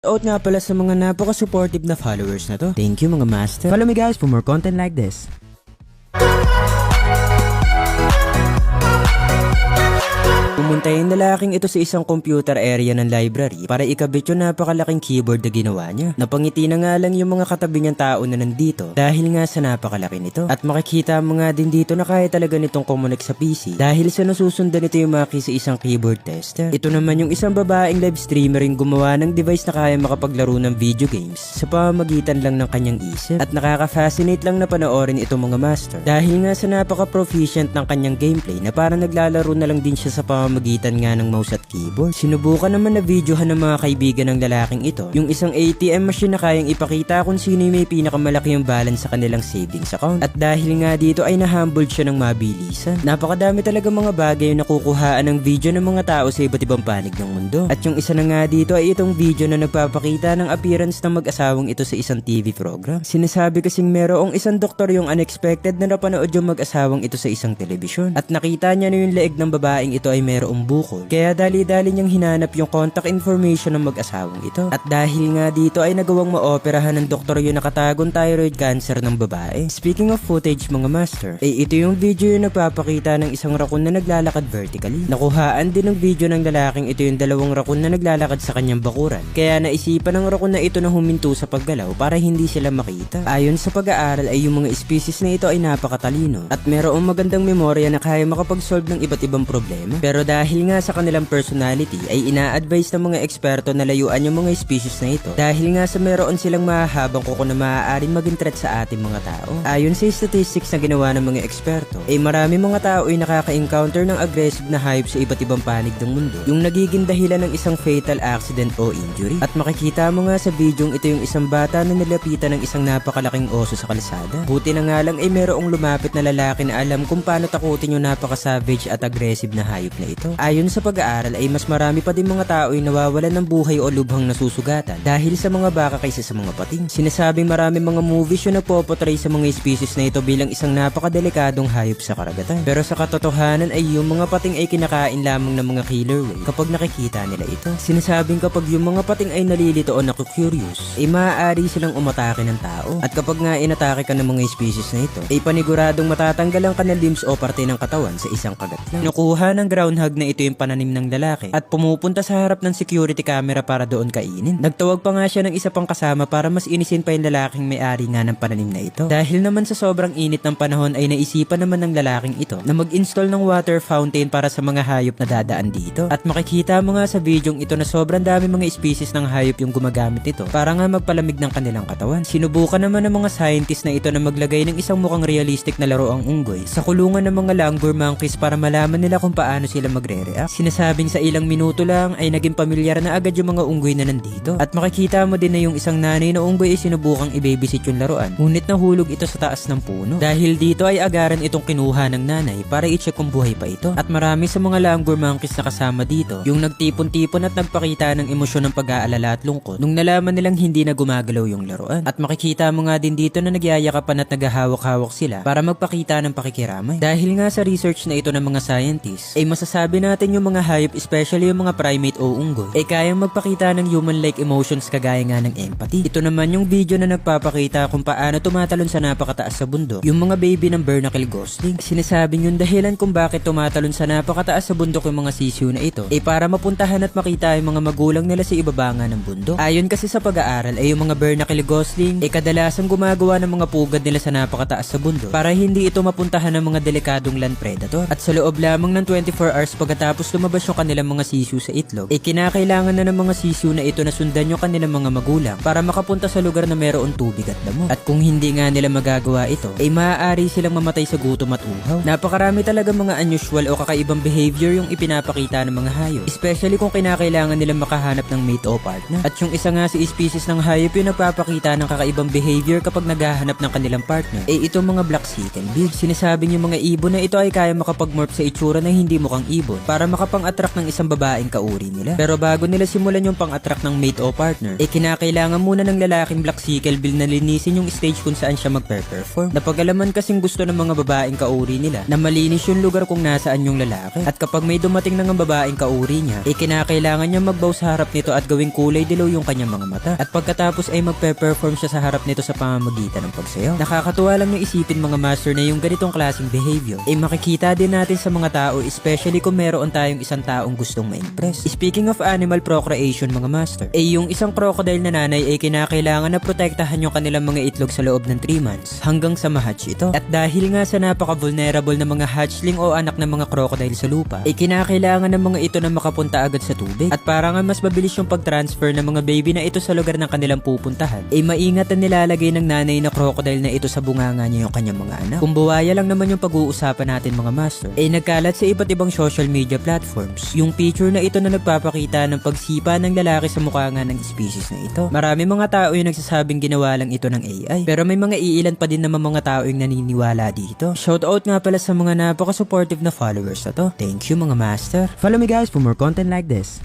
Out nga pala sa mga napaka-supportive na followers na to. Thank you mga master. Follow me guys for more content like this. Pumunta yung lalaking ito sa isang computer area ng library para ikabit yung napakalaking keyboard na ginawa niya. Napangiti na nga lang yung mga katabi niyang tao na nandito dahil nga sa napakalaki nito. At makikita mo nga din dito na kaya talaga nitong kumunik sa PC dahil sa nasusundan nito yung maki sa isang keyboard tester. Ito naman yung isang babaeng live streamer yung gumawa ng device na kaya makapaglaro ng video games sa pamamagitan lang ng kanyang isip. At nakaka-fascinate lang na panoorin itong mga master dahil nga sa napaka-proficient ng kanyang gameplay na parang naglalaro na lang din siya sa pamamagitan nga ng mouse at keyboard. Sinubukan naman na videohan ng mga kaibigan ng lalaking ito yung isang ATM machine na kayang ipakita kung sino yung may pinakamalaki yung balance sa kanilang savings account. At dahil nga dito ay na-humbled siya ng mabilisan. Napakadami talaga mga bagay yung nakukuhaan ng video ng mga tao sa iba't ibang panig ng mundo. At yung isa na nga dito ay itong video na nagpapakita ng appearance ng mag-asawang ito sa isang TV program. Sinasabi kasing merong isang doktor yung unexpected na napanood yung mag-asawang ito sa isang telebisyon. At nakita niya na yung leeg ng babaeng ito ay merong bukol. Kaya dali-dali niyang hinanap yung contact information ng mag-asawang ito. At dahil nga dito ay nagawang maoperahan ng doktor yung nakatagong thyroid cancer ng babae. Speaking of footage mga master, ito yung video yung nagpapakita ng isang raccoon na naglalakad vertically. Nakuhaan din ng video ng lalaking ito yung dalawang raccoon na naglalakad sa kanyang bakuran. Kaya naisipan ng raccoon na ito na huminto sa paggalaw para hindi sila makita. Ayon sa pag-aaral ay yung mga species na ito ay napakatalino at merong magandang memorya na kaya makapag-solve ng iba't ibang problema. Pero dahil nga sa kanilang personality ay ina-advise ng mga eksperto na layuan yung mga species na ito dahil nga sa meron silang mahahabang kuko na maaaring maging threat sa ating mga tao. Ayon sa statistics na ginawa ng mga eksperto ay marami mga tao ay nakaka-encounter ng aggressive na hayop sa iba't ibang panig ng mundo yung nagiging dahilan ng isang fatal accident o injury. At makikita mo nga sa videong ito yung isang bata na nilapitan ng isang napakalaking oso sa kalsada. Buti na nga lang ay merong lumapit na lalaki na alam kung paano takutin yung napaka-savage at aggressive na hayop na ito. Ayon sa pag-aaral ay mas marami pa din mga tao ay nawawalan ng buhay o lubhang nasusugatan dahil sa mga baka kaysa sa mga pating. Sinasabing marami mga movies yung nagpo-portray sa mga species na ito bilang isang napakadelikadong hayop sa karagatan. Pero sa katotohanan ay yung mga pating ay kinakain lamang ng mga killer whale kapag nakikita nila ito. Sinasabing kapag yung mga pating ay nalilito o naku-curious ay maaari silang umatake ng tao. At kapag nga inatake ka ng mga species na ito ay paniguradong matatanggal ang kanilang limbs o parte ng katawan sa isang kagat lang. Nakuha ng groundhog na ito yung pananim ng lalaki at pumupunta sa harap ng security camera para doon kainin. Nagtawag pa nga siya ng isa pang kasama para mas inisin pa yung lalaking may-ari nga ng pananim na ito. Dahil naman sa sobrang init ng panahon ay naisipan naman ng lalaking ito na mag-install ng water fountain para sa mga hayop na dadaan dito. At makikita mo nga sa videong ito na sobrang dami mga species ng hayop yung gumagamit ito para nga magpalamig ng kanilang katawan. Sinubukan naman ng mga scientist na ito na maglagay ng isang mukhang realistic na laro ang unggoy sa kulungan ng mga langur monkeys para malaman nila kung paano sila magre-react. Sinasabing sa ilang minuto lang ay naging pamilyar na agad yung mga unggoy na nandito. At makikita mo din na yung isang nanay na unggoy ay sinubukang i-babysit yung laruan. Ngunit nahulog ito sa taas ng puno. Dahil dito ay agaran itong kinuha ng nanay para i-check kung buhay pa ito. At marami sa mga langur monkeys na kasama dito yung nagtipon-tipon at nagpakita ng emosyon ng pag-aalala at lungkot nung nalaman nilang hindi na gumagalaw yung laruan. At makikita mo nga din dito na nagyayakapan at naghahawak-hawak sila para magpakita ng pakikiramay. Dahil nga sa research na ito ng mga scientists ay masasabi natin yung mga hayop, especially yung mga primate o unggoy, ay kayang magpakita ng human-like emotions kagaya nga ng empathy. Ito naman yung video na nagpapakita kung paano tumatalon sa napakataas sa bundok yung mga baby ng barnacle gosling. Sinasabing yung dahilan kung bakit tumatalon sa napakataas sa bundok yung mga sisiw na ito ay para mapuntahan at makita yung mga magulang nila sa ibaba nga ng bundok. Ayon kasi sa pag-aaral ay yung mga barnacle gosling ay kadalasang gumagawa ng mga pugad nila sa napakataas sa bundok para hindi ito mapuntahan ng mga delikadong land predator. At sa loob lamang ng 24 hours pagkatapos lumabas yung kanilang mga sisiw sa itlog, ay kinakailangan na ng mga sisiw na ito na sundan yung kanilang mga magulang para makapunta sa lugar na mayroon tubig at damo. At kung hindi nga nila magagawa ito, ay maaari silang mamatay sa gutom at uhaw. Napakarami talaga mga unusual o kakaibang behavior yung ipinapakita ng mga hayop, especially kung kinakailangan nilang makahanap ng mate o partner. At yung isa nga si species ng hayop yung nagpapakita ng kakaibang behavior kapag naghahanap ng kanilang partner, ay itong mga black sea canvas. Sinasabing yung mga ibon na ito ay kaya makapag-morph sa itsura na hindi mukhang ibon ibon para makapang-attract ng isang babaeng kauri nila. Pero bago nila simulan yung pang-attract ng mate o partner, kinakailangan muna ng lalaking Black Sickle Bill na linisin yung stage kung saan siya magpe-perform. Napag-alaman kasing gusto ng mga babaeng kauri nila na malinis yung lugar kung nasaan yung lalaki. At kapag may dumating ng babaeng kauri niya, kinakailangan niya magbaw sa harap nito at gawing kulay dilaw yung kanyang mga mata. At pagkatapos ay magpe-perform siya sa harap nito sa pamamagitan ng pagsayaw. Nakakatuwa lang yung isipin mga master na yung ganitong klaseng behavior makikita din natin sa mga tao, especially kung meron tayong isang taong gustong ma-impress. Speaking of animal procreation mga master, yung isang crocodile na nanay kinakailangan na protektahan yung kanilang mga itlog sa loob ng 3 months hanggang sa ma-hatch ito. At dahil nga sa napaka-vulnerable na mga hatchling o anak ng mga crocodile sa lupa, kinakailangan ng mga ito na makapunta agad sa tubig. At para nga mas mabilis yung pag-transfer ng mga baby na ito sa lugar ng kanilang pupuntahan, maingat na nilalagay ng nanay na crocodile na ito sa bunganga niya yung kanyang mga anak. Kung buwaya lang naman yung pag-uusapan natin mga master, nagkalat sa iba't ibang social media platforms yung picture na ito na nagpapakita ng pagsipa ng lalaki sa mukha nga ng species na ito. Marami mga tao yung nagsasabing ginawa lang ito ng AI, pero may mga iilan pa din naman mga tao yung naniniwala dito. Shoutout nga pala sa mga napaka-supportive na followers na to. Thank you mga master. Follow me guys for more content like this.